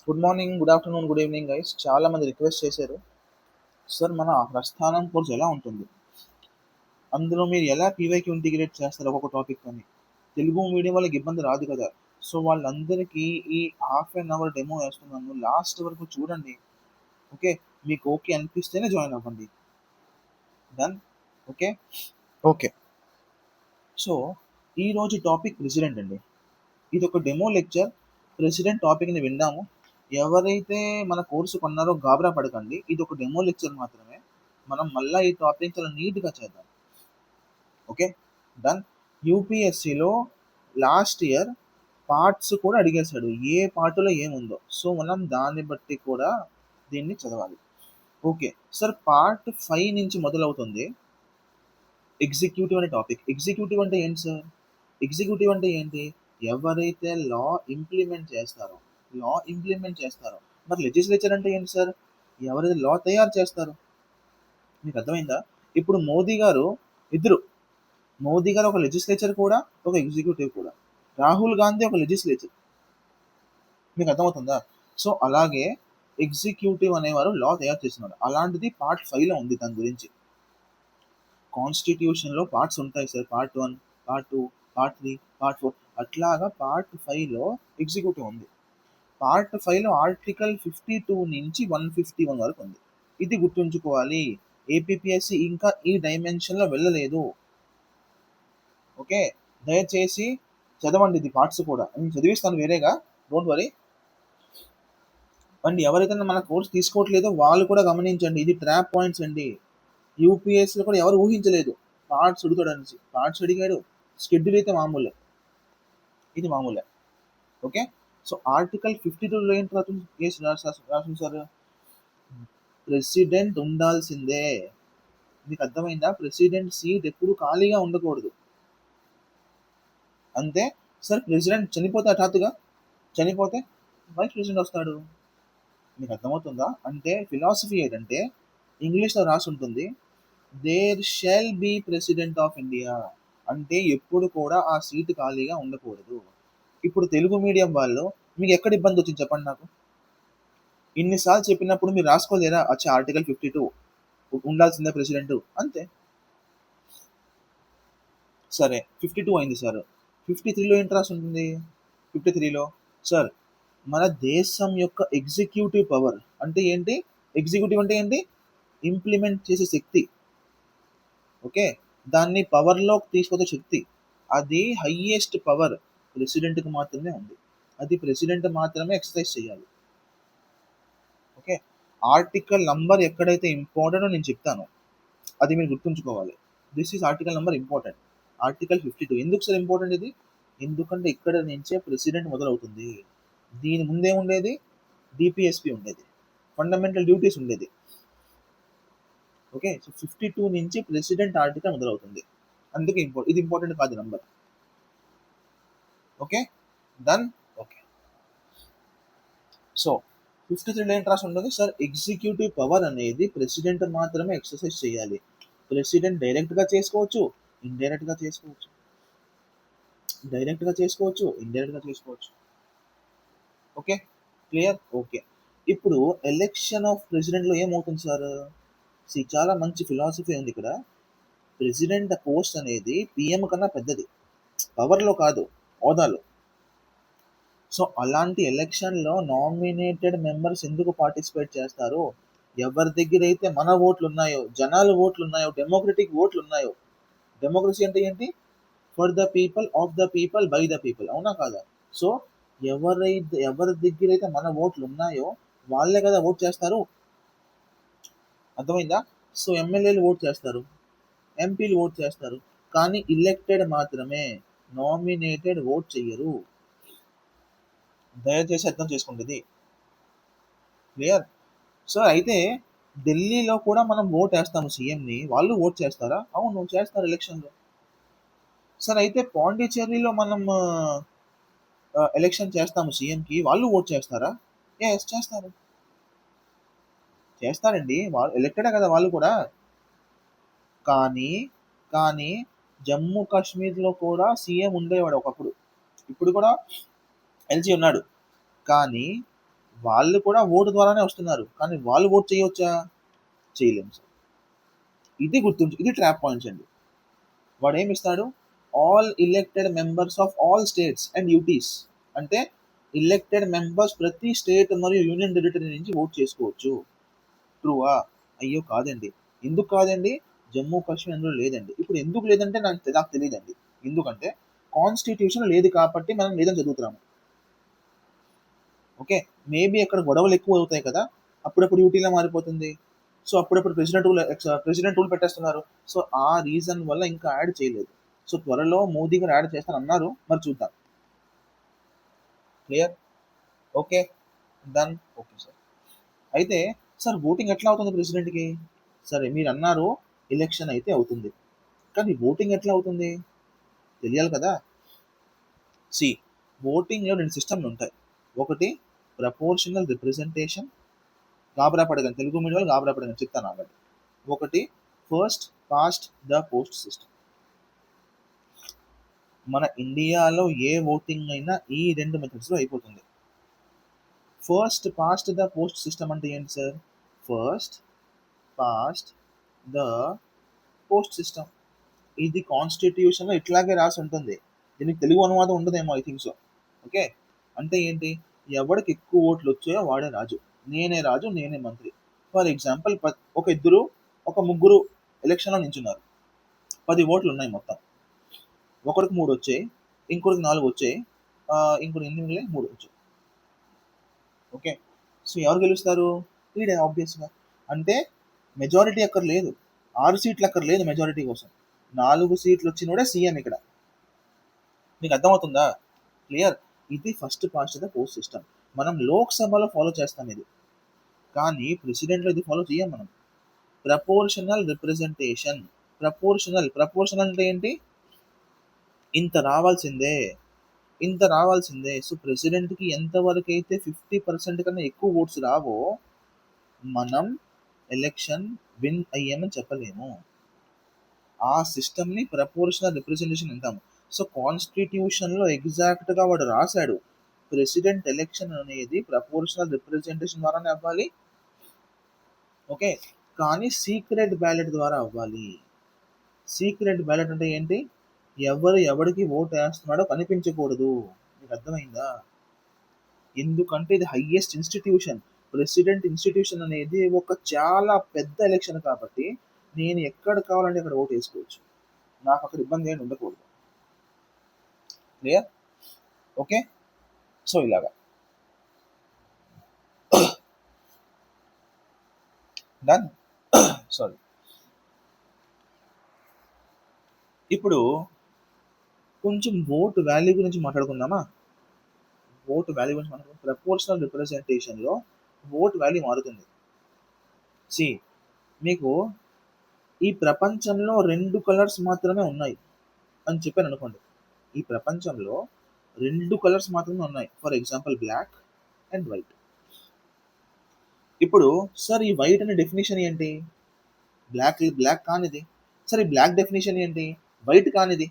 Good morning, good afternoon, good evening guys. చాలా మంది request చేశారు, సార్ మన ప్రస్థానం కోర్స్ ఎలా ఉంటుంది, అందులో మీరు ఎలా పీవైకి ఇంటిగ్రేట్ చేస్తారు ఒక్కొక్క టాపిక్ అని. తెలుగు మీడియం వాళ్ళకి ఇబ్బంది రాదు కదా. సో వాళ్ళందరికీ ఈ హాఫ్ అన్ అవర్ డెమో వేస్తున్నాను, లాస్ట్ వరకు చూడండి. ఓకే, మీకు ఓకే అనిపిస్తేనే జాయిన్ అవ్వండి. డన్. ఓకే. ఓకే. సో ఈరోజు టాపిక్ ప్రెసిడెంట్ అండి. ఇది ఒక డెమో లెక్చర్. ప్రెసిడెంట్ టాపిక్ని విందాము. ఎవరైతే మన కోర్సు కొన్నారో గాబరా పడకండి, ఇది ఒక డెమో లెక్చర్ మాత్రమే. మనం మళ్ళీ ఈ టాపిక్ చాలా నీట్గా చేద్దాం. Okay, done. యూపీఎస్సిలో లాస్ట్ ఇయర్ పార్ట్స్ కూడా అడిగేశాడు, ఏ పార్ట్లో ఏముందో. సో మనం దాన్ని బట్టి కూడా దీన్ని చదవాలి. ఓకే సార్, పార్ట్ 5 నుంచి మొదలవుతుంది ఎగ్జిక్యూటివ్ అనే టాపిక్. ఎగ్జిక్యూటివ్ అంటే ఏంటి సార్? ఎగ్జిక్యూటివ్ అంటే ఏంటి? ఎవరైతే లా ఇంప్లిమెంట్ చేస్తారో, మరి లెజిస్లేచర్ అంటే ఏంటి సార్? ఎవరైతే లా తయారు చేస్తారో. మీకు అర్థమైందా? ఇప్పుడు మోదీ గారు ఇద్దరు. మోదీ గారు ఒక లెజిస్లేచర్ కూడా, ఒక ఎగ్జిక్యూటివ్ కూడా. రాహుల్ గాంధీ ఒక లెజిస్లేచర్. మీకు అర్థమవుతుందా? సో అలాగే ఎగ్జిక్యూటివ్ అనేవారు లా తయారు చేస్తున్నారు. అలాంటిది పార్ట్ 5లో ఉంది దాని గురించి. కాన్స్టిట్యూషన్లో పార్ట్స్ ఉంటాయి sir, part 1, part 2, part 3, part 4, అట్లాగా పార్ట్ 5లో ఎగ్జిక్యూటివ్ ఉంది. పార్ట్ 5లో ఆర్టికల్ 52 నుంచి 151 వరకు ఉంది. ఇది గుర్తుంచుకోవాలి. ఏపీఎస్సి ఇంకా ఈ డైమెన్షన్లో వెళ్ళలేదు. ఓకే, దయచేసి చదవండి ఇది పార్ట్స్ కూడా. నేను చదివిస్తాను వేరేగా, డోంట్ వరీ. అండ్ ఎవరైతే మన కోర్స్ తీసుకోవట్లేదో వాళ్ళు కూడా గమనించండి, ఇది ట్రాప్ పాయింట్స్ అండి. యూపీఎస్సీలో కూడా ఎవరు ఊహించలేదు పార్ట్స్ అడుగుతాడు అనేసి. పార్ట్స్ అడిగాడు, షెడ్యూల్ అయితే మామూలే, ఇది మామూలే. ఓకే. సో ఆర్టికల్ 52లో ఏంటి రాసింది సార్? ప్రెసిడెంట్ ఉండాల్సిందే. మీకు అర్థమైందా? ప్రెసిడెంట్ సీట్ ఎప్పుడు ఖాళీగా ఉండకూడదు. అంతే సార్. ప్రెసిడెంట్ చనిపోతే, హఠాత్తుగా చనిపోతే వైస్ ప్రెసిడెంట్ వస్తాడు. మీకు అర్థమవుతుందా? అంటే ఫిలాసఫీ ఏంటంటే, ఇంగ్లీష్లో రాసి ఉంటుంది, there shall be president of India. అంటే ఎప్పుడు కూడా ఆ సీటు ఖాళీగా ఉండకూడదు. ఇప్పుడు తెలుగు మీడియం వాళ్ళు మీకు ఎక్కడ ఇబ్బంది వచ్చింది చెప్పండి నాకు. ఇన్నిసార్లు చెప్పినప్పుడు మీరు రాసుకోలేరా? వచ్చే ఆర్టికల్ 52 ఉండాల్సిందే ప్రెసిడెంట్, అంతే. సరే 52 అయింది సార్. 53లో ఏంటి రాసి ఉంటుంది? 53లో సార్, మన దేశం యొక్క ఎగ్జిక్యూటివ్ పవర్ అంటే ఏంటి? ఎగ్జిక్యూటివ్ అంటే ఏంటి? ఇంప్లిమెంట్ చేసే శక్తి. ఓకే, దాన్ని పవర్లోకి తీసుకొచ్చే శక్తి. అది హయ్యెస్ట్ పవర్ ప్రెసిడెంట్కి మాత్రమే ఉంది. అది ప్రెసిడెంట్ మాత్రమే ఎక్సర్సైజ్ చేయాలి. ఓకే, ఆర్టికల్ నంబర్ ఎక్కడైతే ఇంపార్టెంటో నేను చెప్తాను, అది మీరు గుర్తుంచుకోవాలి. This is article number important. Article 52 ఎందుకు సార్ ఇంపార్టెంట్ ఇది? ఎందుకంటే ఇక్కడ నుంచే ప్రెసిడెంట్ మొదలవుతుంది. దీని ముందే ఉండేది డిపిఎస్పి ఉండేది, ఫండమెంటల్ డ్యూటీస్ ఉండేది. ఓకే, సో 52 నుంచి ప్రెసిడెంట్ ఆర్టికల్ మొదలవుతుంది. అందుకే ఇది ఇంపార్టెంట్ కాదు number. Okay, done. Okay, so 53లో ఏంటి రాసి ఉంటుంది సార్? ఎగ్జిక్యూటివ్ పవర్ అనేది ప్రెసిడెంట్ మాత్రమే ఎక్సర్సైజ్ చేయాలి. ప్రెసిడెంట్ డైరెక్ట్గా చేసుకోవచ్చు, ఇండైరెక్ట్గా చేసుకోవచ్చు. ఇండైరెక్ట్గా చేసుకోవచ్చు. Okay, clear. ఓకే, ఇప్పుడు ఎలక్షన్ ఆఫ్ ప్రెసిడెంట్లో ఏమవుతుంది సార్? చాలా మంచి ఫిలాసఫీ ఉంది ఇక్కడ. ప్రెసిడెంట్ పోస్ట్ అనేది పిఎం కన్నా పెద్దది, పవర్లో కాదు, హోదాలో. సో అలాంటి ఎలక్షన్లో నామినేటెడ్ మెంబర్స్ ఎందుకు పార్టిసిపేట్ చేస్తారు? ఎవరి దగ్గర అయితే మన ఓట్లు ఉన్నాయో, జనాల ఓట్లు ఉన్నాయో, డెమోక్రటిక్ ఓట్లు ఉన్నాయో. డెమోక్రసీ అంటే ఏంటి? For the people, of the people, by the people, అవునా కాదా? సో ఎవరి దగ్గర అయితే మన ఓట్లు ఉన్నాయో వాళ్ళే కదా ఓట్ చేస్తారు. అర్థమైందా? సో ఎమ్మెల్యేలు ఓట్ చేస్తారు, ఎంపీలు ఓట్ చేస్తారు, కానీ ఇలెక్టెడ్ మాత్రమే, నామినేటెడ్ ఓట్ చెయ్యరు. దయచేసి అర్థం చేసుకుంటుంది. క్లియర్. సో అయితే ఢిల్లీలో కూడా మనం ఓట్ వేస్తాము సీఎంని, వాళ్ళు ఓట్ చేస్తారా? అవును, చేస్తారు ఎలక్షన్లో. సార్ అయితే పాండిచ్చేరిలో మనం ఎలక్షన్ చేస్తాము సీఎంకి, వాళ్ళు ఓట్ చేస్తారా? ఎస్, చేస్తారండి, వాళ్ళు ఎలక్టెడే కదా వాళ్ళు కూడా. కానీ కానీ జమ్మూ కాశ్మీర్లో కూడా సీఎం ఉండేవాడు ఒకప్పుడు, ఇప్పుడు కూడా ఎల్జీ ఉన్నాడు. కానీ వాళ్ళు కూడా ఓటు ద్వారానే వస్తున్నారు, కానీ వాళ్ళు ఓట్ చేయవచ్చా? చేయలేము సార్. ఇది గుర్తుంచు, ఇది ట్రాప్ పాయింట్స్ అండి. వాడు ఏమి ఇస్తాడు? All elected members of all states and UTs, అంటే ఎలెక్టెడ్ మెంబర్స్ ప్రతి స్టేట్ మరియు యూనియన్ టెరిటరీ నుంచి ఓట్ చేసుకోవచ్చు. ట్రూవా? అయ్యో కాదండి. ఎందుకు కాదండి? జమ్మూ కాశ్మీర్ అందులో లేదండి. ఇప్పుడు ఎందుకు లేదంటే నాకు తెలియదండి. ఎందుకంటే కాన్స్టిట్యూషన్ లేదు కాబట్టి మనం లేదని చదువుతున్నాము. ఓకే, మేబీ అక్కడ గొడవలు ఎక్కువ అవుతాయి కదా, అప్పుడప్పుడు యూటీలో మారిపోతుంది. సో అప్పుడప్పుడు ప్రెసిడెంట్ రూల్ పెట్టేస్తున్నారు. సో ఆ రీజన్ వల్ల ఇంకా యాడ్ చేయలేదు. సో త్వరలో మోదీ గారు యాడ్ చేస్తాను అన్నారు, మరి చూద్దాం. Clear? Okay, done. Okay sir. అయితే సార్ ఓటింగ్ ఎట్లా అవుతుంది ప్రెసిడెంట్కి? సరే మీరు అన్నారు ఎలక్షన్ అయితే అవుతుంది, కానీ ఓటింగ్ ఎట్లా అవుతుంది తెలియాలి కదా. సి, ఓటింగ్లో 2 సిస్టమ్లు ఉంటాయి. ఒకటి ప్రపోర్షనల్ రిప్రజెంటేషన్, గాబరా పడగని తెలుగు మీడియం వాళ్ళు గాబరా పడగని చెప్తాను ఆగండి. ఒకటి first past the post system. మన ఇండియాలో ఏ ఓటింగ్ అయినా ఈ 2 మెథడ్స్లో అయిపోతుంది. First past the post system అంటే ఏంటి sir? First past the post system, ఇది కాన్స్టిట్యూషన్లో ఇట్లాగే రాసి ఉంటుంది. దీనికి తెలుగు అనువాదం ఉండదేమో, ఐ థింక్ సో. ఓకే, అంటే ఏంటి? ఎవరికి ఎక్కువ ఓట్లు వచ్చాయో వాడే రాజు. నేనే రాజు, నేనే మంత్రి. ఫర్ ఎగ్జాంపుల్ ఒక ముగ్గురు ఎలక్షన్లో నించున్నారు. 10 ఓట్లు ఉన్నాయి మొత్తం. ఒకరికి 3 వచ్చాయి, ఇంకొకరికి 4 వచ్చాయి, ఇంకొకరికి 8 3 వచ్చాయి. ఓకే, సో ఎవరు గెలుస్తారు? వీడే ఆబ్వియస్గా. అంటే మెజారిటీ అక్కడ లేదు, 6 సీట్లు అక్కడ లేదు మెజారిటీ కోసం. 4 సీట్లు వచ్చినోడే సీఎం ఇక్కడ. మీకు అర్థమవుతుందా? క్లియర్? ఇది first past the post system. మనం లోక్సభలో ఫాలో చేస్తాం ఇది, కానీ ప్రెసిడెంట్లో ఇది ఫాలో చేయం మనం. Proportional representation. ప్రపోర్షనల్ అంటే ఏంటి? ఇంత రావాల్సిందే, ఇంత రావాల్సిందే. సో ప్రెసిడెంట్కి ఎంతవరకు అయితే 50% కన్నా ఎక్కువ ఓట్స్ రావో మనం ఎలక్షన్ విన్ అయ్యామని చెప్పలేము. ఆ సిస్టమ్ని ప్రపోర్షనల్ రిప్రజెంటేషన్ అంటాము. సో కాన్స్టిట్యూషన్లో ఎగ్జాక్ట్గా వాడు రాశాడు, ప్రెసిడెంట్ ఎలక్షన్ అనేది ప్రపోర్షనల్ రిప్రజెంటేషన్ ద్వారానే అవ్వాలి. ఓకే, కానీ సీక్రెట్ బ్యాలెట్ ద్వారా అవ్వాలి. సీక్రెట్ బ్యాలెట్ అంటే ఏంటి? ఎవరికి ఓట్ వేస్తున్నాడో కనిపించకూడదు. మీకు అర్థమైందా? ఎందుకంటే ఇది హైయెస్ట్ ఇన్స్టిట్యూషన్. ప్రెసిడెంట్ ఇన్స్టిట్యూషన్ అనేది ఒక చాలా పెద్ద ఎలక్షన్ కాబట్టి నేను ఎక్కడ కావాలంటే అక్కడ ఓటు వేసుకోవచ్చు. నాకు అక్కడ ఇబ్బంది ఏమి ఉండకూడదు. క్లియర్? ఓకే, సో ఇలాగా డన్. సారీ. ఇప్పుడు కొంచెం ఓటు వాల్యూ గురించి మాట్లాడుకుందామా? ఓటు వాల్యూ గురించి మాట్లాడుకుందాం. ప్రపోర్షనల్ రిప్రజెంటేషన్లో ఓటు వాల్యూ మారుతుంది. సి, మీకు ఈ ప్రపంచంలో 2 కలర్స్ మాత్రమే ఉన్నాయి అని చెప్పాను అనుకోండి. ఈ ప్రపంచంలో 2 కలర్స్ మాత్రమే ఉన్నాయి. For example black and white. ఇప్పుడు సార్ ఈ వైట్ అనే డెఫినేషన్ ఏంటి? బ్లాక్ కానిది. సరే ఈ బ్లాక్ డెఫినేషన్ ఏంటి? వైట్ కానిది.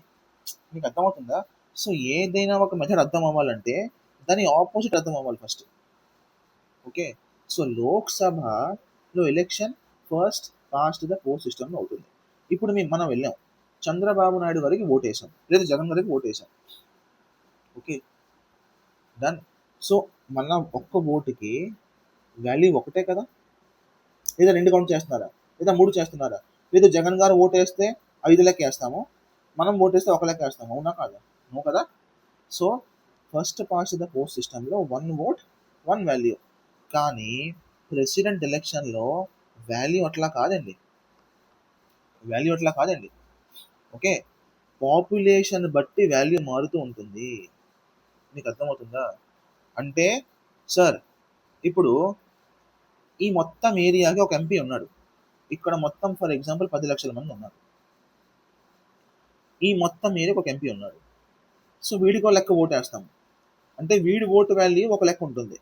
మీకు అర్థమవుతుందా? సో ఏదైనా ఒక మెథడ్ అర్థం అవ్వాలంటే దాని ఆపోజిట్ అర్థం అవ్వాలి ఫస్ట్. ఓకే, సో లోక్సభలో election first past the post సిస్టమ్లో అవుతుంది. ఇప్పుడు మనం వెళ్ళాం, చంద్రబాబు నాయుడు గారికి ఓటేసాం, లేదా జగన్ గారికి ఓటేసాం. Okay, done. సో మన ఒక్క ఓటుకి వాల్యూ ఒకటే కదా, లేదా 2 కౌంట్ చేస్తున్నారా, లేదా 3 చేస్తున్నారా? లేదా జగన్ గారు ఓటేస్తే 5 లెక్క వేస్తాము, మనం ఓటేస్తే 1 లెక్క వేస్తాము, అవునా కాదా? నో కదా. So first past the post సిస్టంలో 1 ఓట్ 1 వాల్యూ. కానీ ప్రెసిడెంట్ ఎలక్షన్లో వాల్యూ అట్లా కాదండి. ఓకే, పాపులేషన్ బట్టి వాల్యూ మారుతూ ఉంటుంది. మీకు అర్థమవుతుందా? అంటే సార్ ఇప్పుడు ఈ మొత్తం ఏరియాకి ఒక ఎంపీ ఉన్నాడు. ఇక్కడ మొత్తం ఫర్ ఎగ్జాంపుల్ 10 లక్షల మంది ఉన్నారు. ఈ మొత్తం ఏరియాకి ఒక ఎంపీ ఉన్నాడు. సో వీడికి ఒక లెక్క ఓటు వేస్తాం, అంటే వీడి ఓటు వాల్యూ ఒక లెక్క ఉంటుంది.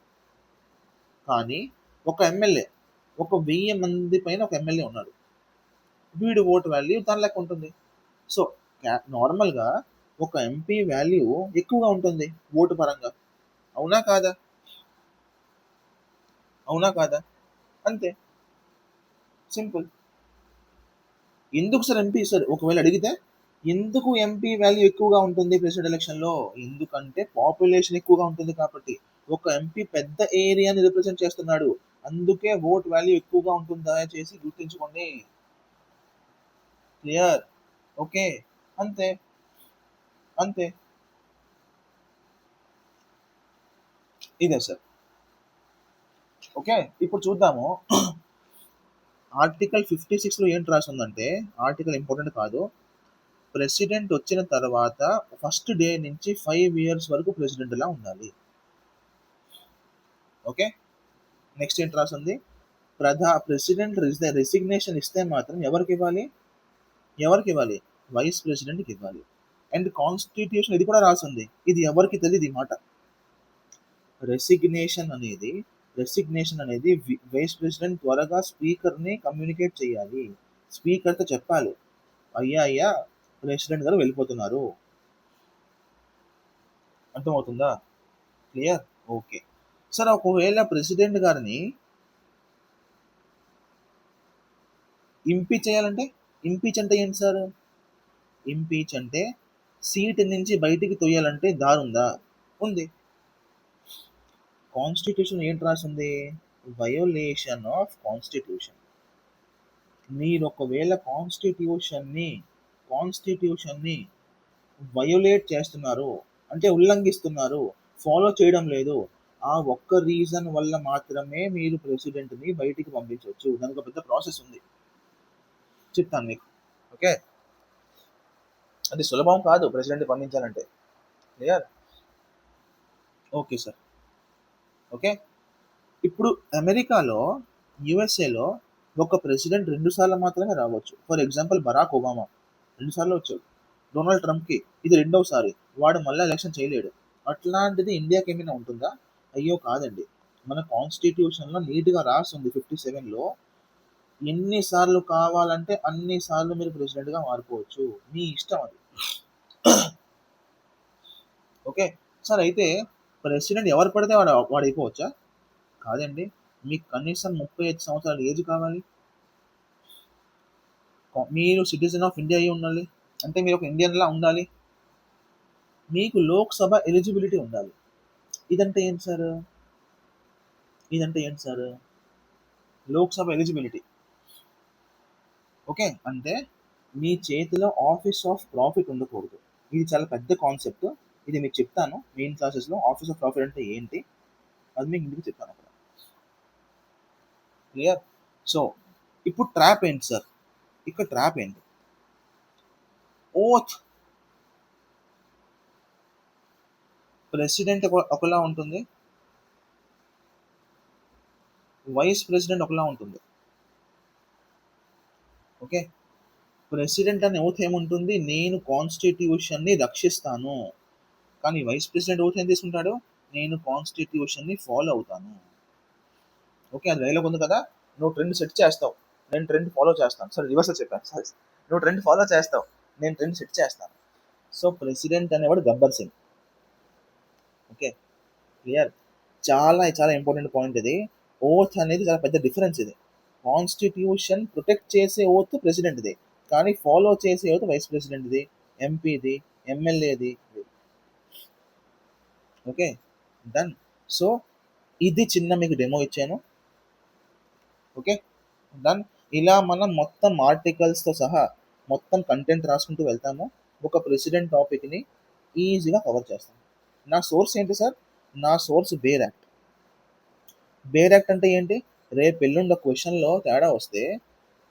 కానీ ఒక ఎమ్మెల్యే, ఒక 1000 మంది పైన ఒక ఎమ్మెల్యే ఉన్నాడు, వీడి ఓటు వాల్యూ దాని లెక్క ఉంటుంది. సో నార్మల్గా ఒక ఎంపీ వాల్యూ ఎక్కువగా ఉంటుంది ఓటు పరంగా, అవునా కాదా? అవునా కాదా? అంతే, సింపుల్. ఎందుకు సార్ ఎంపీ సార్ ఒకవేళ అడిగితే, ఎందుకు ఎంపీ వాల్యూ ఎక్కువగా ఉంటుంది ప్రెసిడెంట్ ఎలక్షన్లో? ఎందుకంటే పాపులేషన్ ఎక్కువగా ఉంటుంది కాబట్టి. ఒక ఎంపీ పెద్ద ఏరియాని రిప్రజెంట్ చేస్తున్నాడు, అందుకే ఓట్ వాల్యూ ఎక్కువగా ఉంటుంది. దయచేసి గుర్తుంచుకోండి. క్లియర్? ఓకే, అంతే, అంతే. ఇదే సార్. ఓకే, ఇప్పుడు చూద్దాము. ఆర్టికల్ 56లో ఏంటి రాసిందంటే, ఆర్టికల్ ఇంపార్టెంట్ కాదు. ప్రెసిడెంట్ వచ్చిన తర్వాత ఫస్ట్ డే నుంచి 5 years వరకు ప్రెసిడెంట్లా ఉండాలి. ఓకే, నెక్స్ట్ ఏంటి రాసింది? ప్రెసిడెంట్ రెసిగ్నేషన్ ఇస్తే మాత్రం ఎవరికి ఇవ్వాలి? ఎవరికి ఇవ్వాలి? వైస్ ప్రెసిడెంట్కి ఇవ్వాలి. అండ్ కాన్స్టిట్యూషన్ ఇది కూడా రాసింది, ఇది ఎవరికి తెలియదు ఈ మాట. రెసిగ్నేషన్ అనేది వైస్ ప్రెసిడెంట్ త్వరగా స్పీకర్ని కమ్యూనికేట్ చేయాలి. స్పీకర్తో చెప్పాలి, అయ్యా అయ్యా ప్రెసిడెంట్ గారు వెళ్ళిపోతున్నారు. అర్థమవుతుందా? క్లియర్? Okay sir. ఒకవేళ ప్రెసిడెంట్ గారిని ఇంపీచ్ చేయాలంటే, ఇంపీచ్ అంటే ఏంటి సార్? ఇంపీచ్ అంటే సీట్ నుంచి బయటికి తొయ్యాలంటే దారుందా? ఉంది. కాన్స్టిట్యూషన్ ఏంటి రాసింది? Violation of constitution. మీరు ఒకవేళ కాన్స్టిట్యూషన్ని వయోలేట్ చేస్తున్నారు అంటే ఉల్లంఘిస్తున్నారు, ఫాలో చేయడం లేదు, ఆ ఒక్క రీజన్ వల్ల మాత్రమే మీరు ప్రెసిడెంట్ని బయటికి పంపించవచ్చు. దానికి ఒక పెద్ద ప్రాసెస్ ఉంది, చెప్తాను మీకు. ఓకే, అది సులభం కాదు ప్రెసిడెంట్ పంపించాలంటే. క్లియర్? Okay sir. ఓకే, ఇప్పుడు అమెరికాలో, యుఎస్ఏలో ఒక ప్రెసిడెంట్ 2 సార్లు మాత్రమే రావచ్చు. ఫర్ ఎగ్జాంపుల్ బరాక్ ఒబామా 2 సార్లు వచ్చాడు. డొనాల్డ్ ట్రంప్కి ఇది 2వసారి, వాడు మళ్ళీ ఎలక్షన్ చేయలేడు. అట్లాంటిది ఇండియాకి ఏమైనా ఉంటుందా? అయ్యో కాదండి. మన కాన్స్టిట్యూషన్లో నీట్గా రాస్తుంది 57లో, ఎన్నిసార్లు కావాలంటే అన్నిసార్లు మీరు ప్రెసిడెంట్గా మారిపోవచ్చు, మీ ఇష్టం అది. ఓకే సార్, అయితే ప్రెసిడెంట్ ఎవరు పడితే వాడు అయిపోవచ్చా? కాదండి, మీకు కనీసం 35 సంవత్సరాల ఏజ్ కావాలి. మీరు సిటిజన్ ఆఫ్ ఇండియా అయి ఉండాలి, అంటే మీరు ఒక ఇండియన్లా ఉండాలి. మీకు లోక్సభ ఎలిజిబిలిటీ ఉండాలి. ఇదంటే ఏంటి సార్? లోక్సభ ఎలిజిబిలిటీ. ఓకే, అంటే మీ చేతిలో ఆఫీస్ ఆఫ్ ప్రాఫిట్ ఉండకూడదు. ఇది చాలా పెద్ద కాన్సెప్ట్, ఇది మీకు చెప్తాను మెయిన్ క్లాసెస్లో. ఆఫీస్ ఆఫ్ ప్రాఫిట్ అంటే ఏంటి అది మీకు ఇంటికి చెప్తాను అక్కడ. క్లియర్? సో ఇప్పుడు ట్రాప్ ఏంటి సార్? ఇక్కడ ట్రాప్ ఏంటి? ఓత్. ప్రెసిడెంట్ ఒకలా ఉంటుంది, వైస్ ప్రెసిడెంట్ ఒకలా ఉంటుంది. ఓకే, ప్రెసిడెంట్ అనే ఓత్ ఏముంటుంది? నేను కాన్స్టిట్యూషన్ని రక్షిస్తాను. కానీ వైస్ ప్రెసిడెంట్ ఓత్ ఏం తీసుకుంటాడు? నేను కాన్స్టిట్యూషన్ని ఫాలో అవుతాను. ఓకే, అది డైలాగ్ ఉంది కదా, నువ్వు ట్రెండ్ సెట్ చేస్తావు, నేను ట్రెండ్ ఫాలో చేస్తాను. సరే, రివర్స్ చెప్పాను, సారీ. నువ్వు ట్రెండ్ ఫాలో చేస్తావు, నేను ట్రెండ్ సెట్ చేస్తాను. సో ప్రెసిడెంట్ అనేవాడు గబ్బర్ సింగ్. Okay, clear? చాలా చాలా ఇంపార్టెంట్ పాయింట్ ఇది. ఓత్ అనేది చాలా పెద్ద డిఫరెన్స్ ఇది. కాన్స్టిట్యూషన్ ప్రొటెక్ట్ చేసే ఓత్ ప్రెసిడెంట్ది, కానీ ఫాలో చేసే ఓత్ వైస్ ప్రెసిడెంట్ది, ఎంపీది, ఎమ్మెల్యేది. Okay, done. సో ఇది చిన్న మీకు డెమో ఇచ్చాను. Okay, done. ఇలా మనం మొత్తం ఆర్టికల్స్తో సహా మొత్తం కంటెంట్ రాసుకుంటూ వెళ్తాము. ఒక ప్రెసిడెంట్ టాపిక్ని ఈజీగా కవర్ చేస్తాం. నా సోర్స్ ఏంటి సార్? నా source bare act. Bare act అంటే ఏంటి? రేపు ఎల్లుండి క్వశ్చన్లో తేడా వస్తే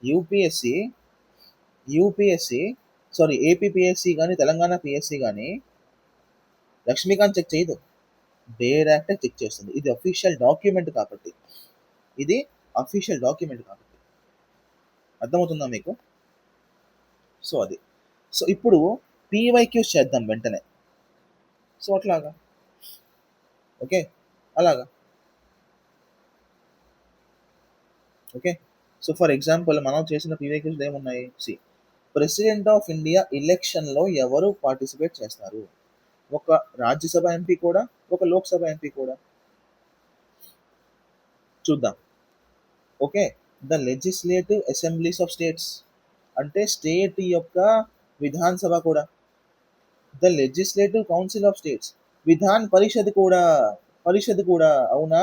యూపీఎస్సి ఏపీపీఎస్సి కానీ తెలంగాణ పిఎస్సి కానీ లక్ష్మీకాంత్ చెక్ చేయదు, బేర్ యాక్ట్ చెక్ చేస్తుంది. ఇది అఫీషియల్ డాక్యుమెంట్ కాబట్టి, అర్థమవుతుందా మీకు? సో అది. సో ఇప్పుడు పీవైక్యూస్ చేద్దాం వెంటనే. సో అట్లాగా. ఓకే, అలాగా. ఓకే, సో ఫర్ ఎగ్జాంపుల్ మనం చేసిన పీవైక్యూస్ ఏమున్నాయి? ప్రెసిడెంట్ ఆఫ్ ఇండియా ఎలక్షన్లో ఎవరు పార్టిసిపేట్ చేస్తారు? ఒక రాజ్యసభ ఎంపీ కూడా, ఒక లోక్సభ ఎంపీ కూడా. చూద్దాం. Okay. The legislative assemblies of states అంటే స్టేట్ యొక్క విధాన సభ కూడా. The legislative council of states Vidhan Parishad కూడా. పరిషత్ కూడా అవునా?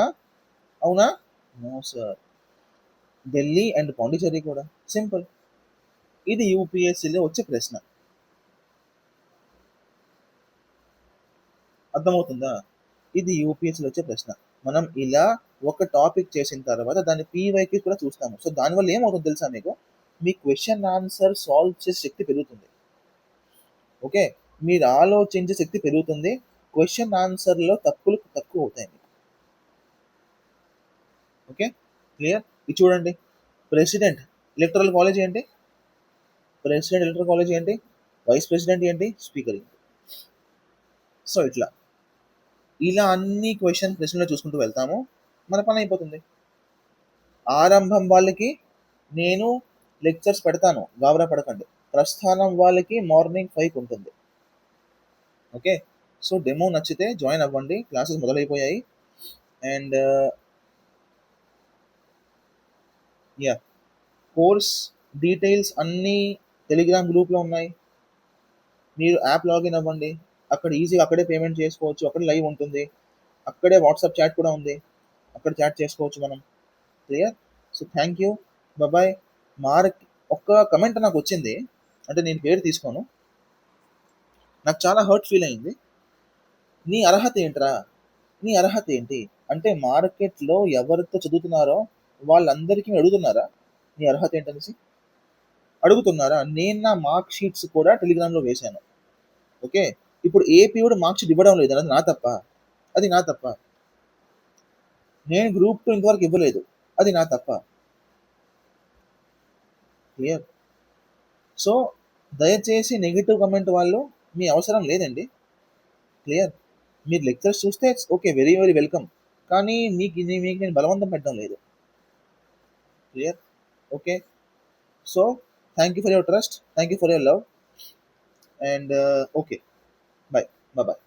అవునా? No sir. Delhi and Pondicherry కూడా. సింపుల్. ఇది యూపీఎస్సీలో వచ్చే ప్రశ్న. అర్థమవుతుందా? ఇది యూపీఎస్సీలో వచ్చే ప్రశ్న. మనం ఇలా ఒక టాపిక్ చేసిన తర్వాత దాని పీవైకి కూడా చూస్తాము. సో దానివల్ల ఏమవుతుందో తెలుసా మీకు? మీ క్వశ్చన్ ఆన్సర్ సాల్వ్ చేసే శక్తి పెరుగుతుంది. ఓకే. మీరు ఆలోచించే శక్తి పెరుగుతుంది. క్వశ్చన్ ఆన్సర్లో తప్పులు తక్కువ అవుతాయి మీకు. ఓకే. క్లియర్. ఇది చూడండి. ప్రెసిడెంట్ ఎలక్టరల్ కాలేజ్ ఏంటి? ప్రెసిడెంట్ ఎలక్టరల్ కాలేజ్ ఏంటి? వైస్ ప్రెసిడెంట్ ఏంటి? స్పీకర్ ఏంటి? సో ఇట్లా ఇలా అన్ని ప్రశ్నలు చూసుకుంటూ వెళ్తాము. మన పని అయిపోతుంది. ఆరంభం వాళ్ళకి నేను లెక్చర్స్ పెడతాను, గాబరా పడకండి. ప్రస్థానం వాళ్ళకి మార్నింగ్ 5కి ఉంటుంది. ఓకే. సో డెమో నచ్చితే జాయిన్ అవ్వండి. క్లాసెస్ మొదలైపోయాయి. అండ్ యా, కోర్స్ డీటెయిల్స్ అన్నీ టెలిగ్రామ్ గ్రూప్లో ఉన్నాయి. మీరు యాప్ లాగిన్ అవ్వండి. అక్కడ ఈజీగా అక్కడే పేమెంట్ చేసుకోవచ్చు. అక్కడే లైవ్ ఉంటుంది. అక్కడే వాట్సాప్ చాట్ కూడా ఉంది. అక్కడ చాట్ చేసుకోవచ్చు మనం. Clear. So thank you. Bye. Mark ఒక్క కమెంట్ నాకు వచ్చింది, అంటే నేను పేరు తీసుకోను. నాకు చాలా హర్ట్ ఫీల్ అయింది. నీ అర్హత ఏంట్రా? నీ అర్హత ఏంటి అంటే మార్కెట్లో ఎవరితో చదువుతున్నారో వాళ్ళందరికీ అడుగుతున్నారా నీ అర్హత ఏంటనేసి? అడుగుతున్నారా? నేను నా మార్క్ షీట్స్ కూడా టెలిగ్రామ్లో వేశాను. ఓకే. ఇప్పుడు ఏపీ కూడా మార్క్ షీట్ ఇవ్వడం లేదు. అది నా తప్ప? అది నా తప్ప? నేను గ్రూప్ 2 ఇంతవరకు ఇవ్వలేదు. అది నా తప్ప? క్లియర్. సో దయచేసి నెగిటివ్ కమెంట్ వాళ్ళు మీ అవసరం లేదండి. క్లియర్. మీరు లెక్చర్స్ చూస్తే ఓకే, వెరీ వెరీ వెల్కమ్. కానీ మీకు నేను బలవంతం పెట్టడం లేదు. Clear. Okay. So thank you for your trust, thank you for your love, and okay, bye bye.